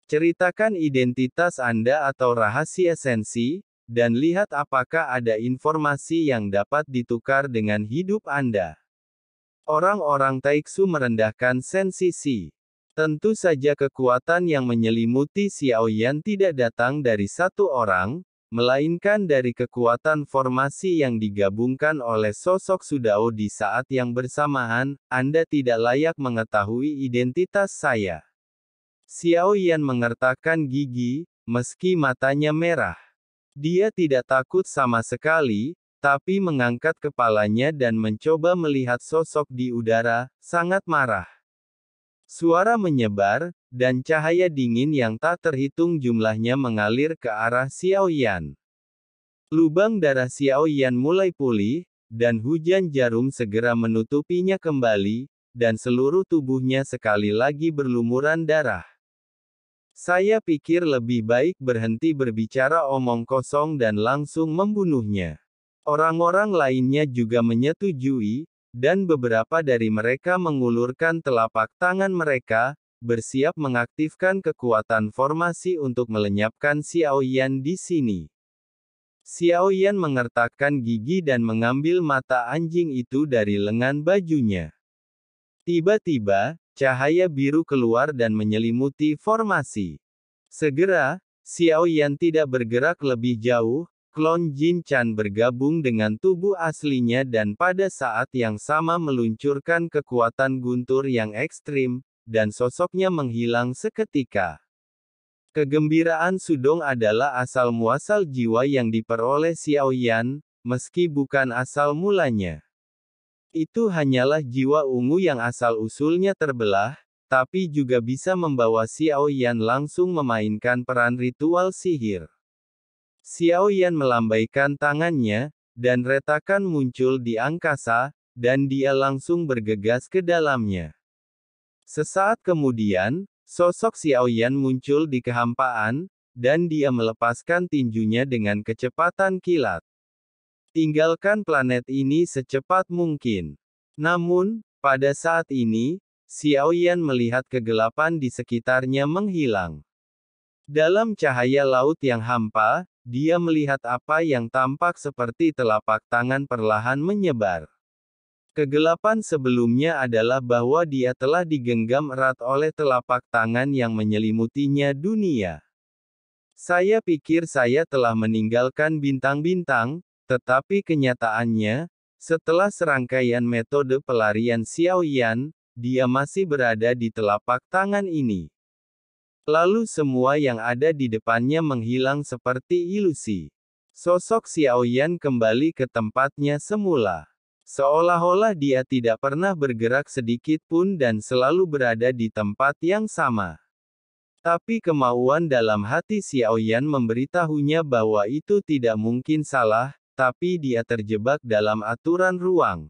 Ceritakan identitas Anda atau rahasia sensi, dan lihat apakah ada informasi yang dapat ditukar dengan hidup Anda. Orang-orang Taiksu merendahkan sensi Si. Tentu saja kekuatan yang menyelimuti Xiaoyan tidak datang dari satu orang, melainkan dari kekuatan formasi yang digabungkan oleh sosok Sudao di saat yang bersamaan. Anda tidak layak mengetahui identitas saya. Xiaoyan mengertakkan gigi, meski matanya merah. Dia tidak takut sama sekali, tapi mengangkat kepalanya dan mencoba melihat sosok di udara, sangat marah. Suara menyebar, dan cahaya dingin yang tak terhitung jumlahnya mengalir ke arah Xiaoyan. Lubang darah Xiaoyan mulai pulih, dan hujan jarum segera menutupinya kembali, dan seluruh tubuhnya sekali lagi berlumuran darah. Saya pikir lebih baik berhenti berbicara omong kosong dan langsung membunuhnya. Orang-orang lainnya juga menyetujui, dan beberapa dari mereka mengulurkan telapak tangan mereka, bersiap mengaktifkan kekuatan formasi untuk melenyapkan Xiaoyan di sini. Xiaoyan mengertakkan gigi dan mengambil mata anjing itu dari lengan bajunya. Tiba-tiba, cahaya biru keluar dan menyelimuti formasi. Segera, Xiaoyan tidak bergerak lebih jauh, klon Jin Chan bergabung dengan tubuh aslinya dan pada saat yang sama meluncurkan kekuatan guntur yang ekstrim, dan sosoknya menghilang seketika. Kegembiraan Sudong adalah asal-muasal jiwa yang diperoleh Xiaoyan, meski bukan asal mulanya. Itu hanyalah jiwa ungu yang asal-usulnya terbelah, tapi juga bisa membawa Xiaoyan langsung memainkan peran ritual sihir. Xiaoyan melambaikan tangannya, dan retakan muncul di angkasa, dan dia langsung bergegas ke dalamnya. Sesaat kemudian, sosok Xiaoyan muncul di kehampaan, dan dia melepaskan tinjunya dengan kecepatan kilat. Tinggalkan planet ini secepat mungkin. Namun, pada saat ini, Xiaoyan melihat kegelapan di sekitarnya menghilang. Dalam cahaya laut yang hampa, dia melihat apa yang tampak seperti telapak tangan perlahan menyebar. Kegelapan sebelumnya adalah bahwa dia telah digenggam erat oleh telapak tangan yang menyelimutinya dunia. Saya pikir saya telah meninggalkan bintang-bintang, tetapi kenyataannya, setelah serangkaian metode pelarian Xiaoyan, dia masih berada di telapak tangan ini. Lalu semua yang ada di depannya menghilang seperti ilusi. Sosok Xiaoyan kembali ke tempatnya semula. Seolah-olah dia tidak pernah bergerak sedikit pun dan selalu berada di tempat yang sama. Tapi kemauan dalam hati Xiaoyan memberitahunya bahwa itu tidak mungkin salah, tapi dia terjebak dalam aturan ruang.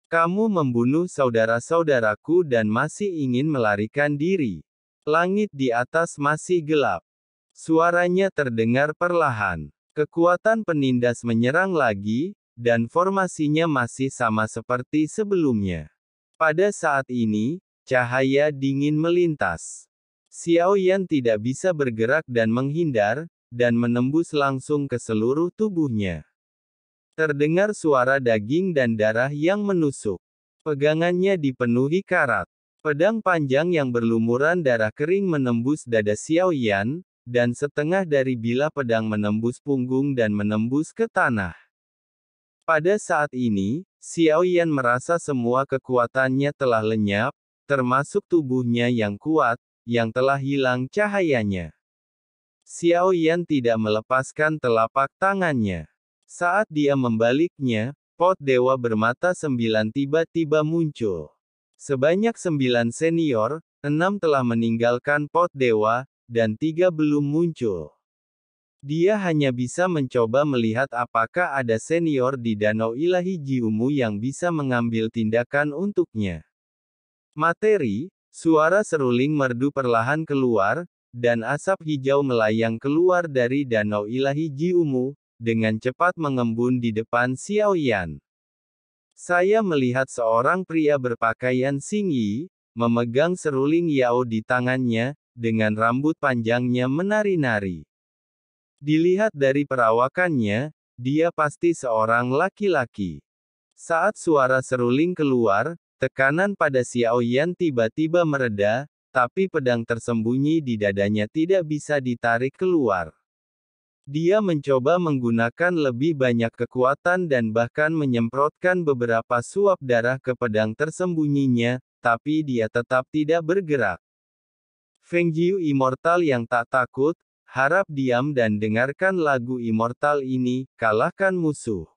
Kamu membunuh saudara-saudaraku dan masih ingin melarikan diri. Langit di atas masih gelap. Suaranya terdengar perlahan. Kekuatan penindas menyerang lagi, dan formasinya masih sama seperti sebelumnya. Pada saat ini, cahaya dingin melintas. Xiaoyan tidak bisa bergerak dan menghindar, dan menembus langsung ke seluruh tubuhnya. Terdengar suara daging dan darah yang menusuk. Pegangannya dipenuhi karat. Pedang panjang yang berlumuran darah kering menembus dada Xiaoyan, dan setengah dari bilah pedang menembus punggung dan menembus ke tanah. Pada saat ini, Xiaoyan merasa semua kekuatannya telah lenyap, termasuk tubuhnya yang kuat, yang telah hilang cahayanya. Xiaoyan tidak melepaskan telapak tangannya. Saat dia membaliknya, pot dewa bermata 9 tiba-tiba muncul. Sebanyak 9 senior, 6 telah meninggalkan pot dewa, dan 3 belum muncul. Dia hanya bisa mencoba melihat apakah ada senior di Danau Ilahi Jiumu yang bisa mengambil tindakan untuknya. Materi, suara seruling merdu perlahan keluar, dan asap hijau melayang keluar dari Danau Ilahi Jiumu, dengan cepat mengembun di depan Xiaoyan. Saya melihat seorang pria berpakaian Xingyi, memegang seruling Yao di tangannya, dengan rambut panjangnya menari-nari. Dilihat dari perawakannya, dia pasti seorang laki-laki. Saat suara seruling keluar, tekanan pada Xiao Yan tiba-tiba mereda, tapi pedang tersembunyi di dadanya tidak bisa ditarik keluar. Dia mencoba menggunakan lebih banyak kekuatan dan bahkan menyemprotkan beberapa suap darah ke pedang tersembunyinya, tapi dia tetap tidak bergerak. Feng Jiu immortal yang tak takut, harap diam dan dengarkan lagu immortal ini, kalahkan musuh.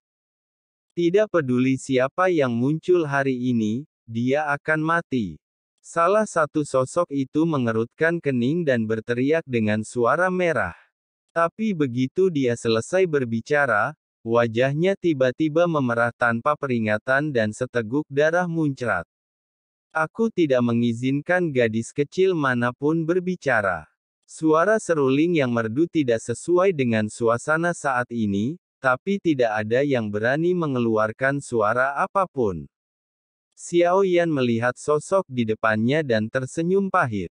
Tidak peduli siapa yang muncul hari ini, dia akan mati. Salah satu sosok itu mengerutkan kening dan berteriak dengan suara merah. Tapi begitu dia selesai berbicara, wajahnya tiba-tiba memerah tanpa peringatan dan seteguk darah muncrat. Aku tidak mengizinkan gadis kecil manapun berbicara. Suara seruling yang merdu tidak sesuai dengan suasana saat ini, tapi tidak ada yang berani mengeluarkan suara apapun. Xiao Yan melihat sosok di depannya dan tersenyum pahit.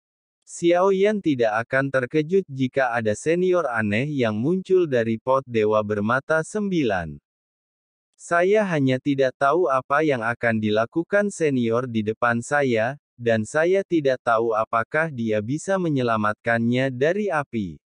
Xiao Yan tidak akan terkejut jika ada senior aneh yang muncul dari pot dewa bermata 9. Saya hanya tidak tahu apa yang akan dilakukan senior di depan saya, dan saya tidak tahu apakah dia bisa menyelamatkannya dari api.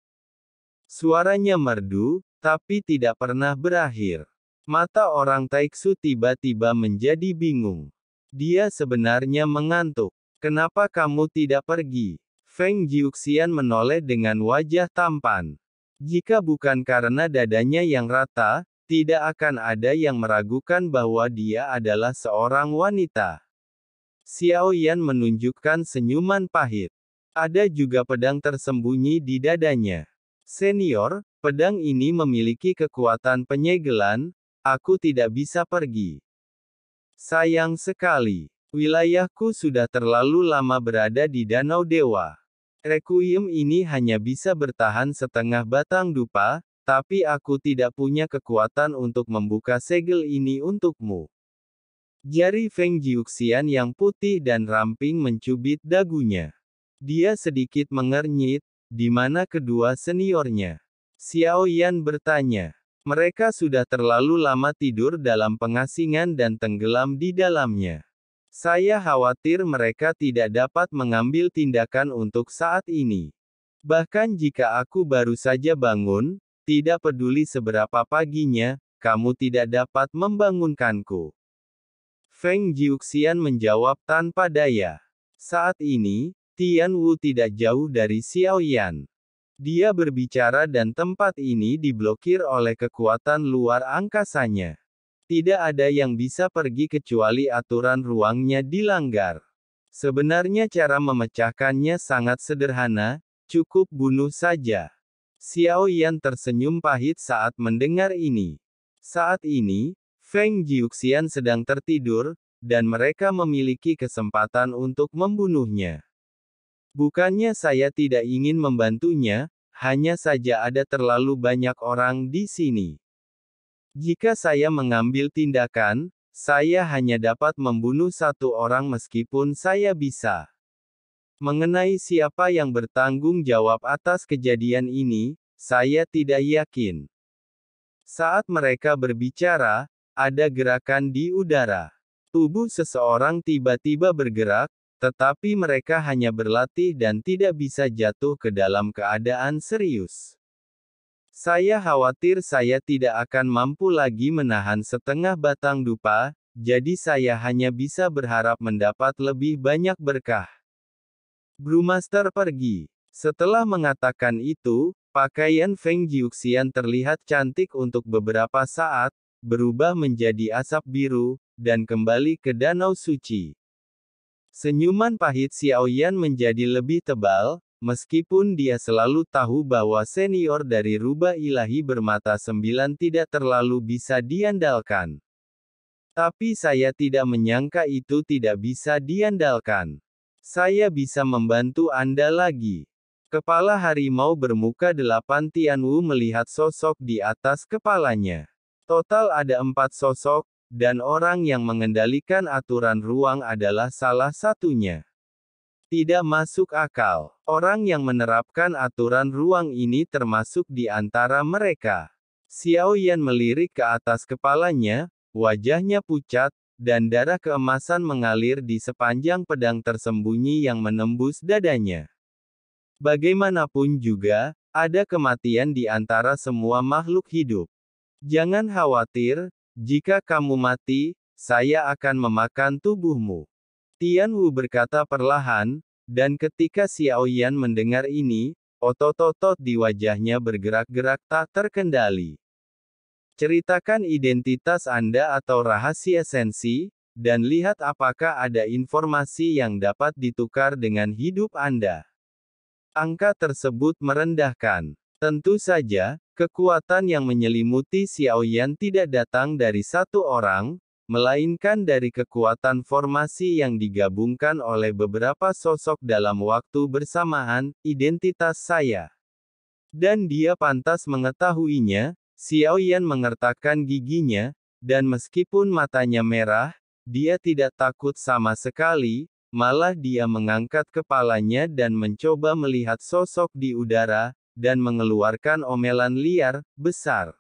Suaranya merdu, tapi tidak pernah berakhir. Mata orang Taiksu tiba-tiba menjadi bingung. Dia sebenarnya mengantuk. Kenapa kamu tidak pergi? Feng Jiuxian menoleh dengan wajah tampan. Jika bukan karena dadanya yang rata, tidak akan ada yang meragukan bahwa dia adalah seorang wanita. Xiao Yan menunjukkan senyuman pahit. Ada juga pedang tersembunyi di dadanya. Senior, pedang ini memiliki kekuatan penyegelan, aku tidak bisa pergi. Sayang sekali. Wilayahku sudah terlalu lama berada di Danau Dewa. Requiem ini hanya bisa bertahan setengah batang dupa, tapi aku tidak punya kekuatan untuk membuka segel ini untukmu. Jari Feng Jiuxian yang putih dan ramping mencubit dagunya. Dia sedikit mengernyit, di mana kedua seniornya? Xiao Yan bertanya. Mereka sudah terlalu lama tidur dalam pengasingan dan tenggelam di dalamnya. Saya khawatir mereka tidak dapat mengambil tindakan untuk saat ini. Bahkan jika aku baru saja bangun, tidak peduli seberapa paginya, kamu tidak dapat membangunkanku. Feng Jiuxian menjawab tanpa daya. Saat ini, Tian Wu tidak jauh dari Xiao Yan. Dia berbicara dan tempat ini diblokir oleh kekuatan luar angkasanya. Tidak ada yang bisa pergi kecuali aturan ruangnya dilanggar. Sebenarnya cara memecahkannya sangat sederhana, cukup bunuh saja. Xiao Yan tersenyum pahit saat mendengar ini. Saat ini, Feng Jiuxian sedang tertidur, dan mereka memiliki kesempatan untuk membunuhnya. Bukannya saya tidak ingin membantunya, hanya saja ada terlalu banyak orang di sini. Jika saya mengambil tindakan, saya hanya dapat membunuh satu orang meskipun saya bisa. Mengenai siapa yang bertanggung jawab atas kejadian ini, saya tidak yakin. Saat mereka berbicara, ada gerakan di udara. Tubuh seseorang tiba-tiba bergerak, tetapi mereka hanya berlatih dan tidak bisa jatuh ke dalam keadaan serius. Saya khawatir saya tidak akan mampu lagi menahan setengah batang dupa, jadi saya hanya bisa berharap mendapat lebih banyak berkah. Brewmaster pergi. Setelah mengatakan itu, pakaian Feng Jiuxian terlihat cantik untuk beberapa saat, berubah menjadi asap biru, dan kembali ke Danau Suci. Senyuman pahit Xiao Yan menjadi lebih tebal, meskipun dia selalu tahu bahwa senior dari rubah ilahi bermata 9 tidak terlalu bisa diandalkan. Tapi saya tidak menyangka itu tidak bisa diandalkan. Saya bisa membantu Anda lagi. Kepala harimau bermuka 8 Tian Wu melihat sosok di atas kepalanya. Total ada 4 sosok, dan orang yang mengendalikan aturan ruang adalah salah satunya. Tidak masuk akal. Orang yang menerapkan aturan ruang ini termasuk di antara mereka. Xiao Yan melirik ke atas kepalanya, wajahnya pucat, dan darah keemasan mengalir di sepanjang pedang tersembunyi yang menembus dadanya. Bagaimanapun juga, ada kematian di antara semua makhluk hidup. Jangan khawatir, jika kamu mati, saya akan memakan tubuhmu. Tian Wu berkata perlahan, dan ketika Xiao Yan mendengar ini, otot-otot di wajahnya bergerak-gerak tak terkendali. Ceritakan identitas Anda atau rahasia esensi, dan lihat apakah ada informasi yang dapat ditukar dengan hidup Anda. Angka tersebut merendahkan. Tentu saja, kekuatan yang menyelimuti Xiao Yan tidak datang dari satu orang, melainkan dari kekuatan formasi yang digabungkan oleh beberapa sosok dalam waktu bersamaan, identitas saya. Dan dia pantas mengetahuinya. Xiao Yan mengertakkan giginya, dan meskipun matanya merah, dia tidak takut sama sekali, malah dia mengangkat kepalanya dan mencoba melihat sosok di udara, dan mengeluarkan omelan liar, besar.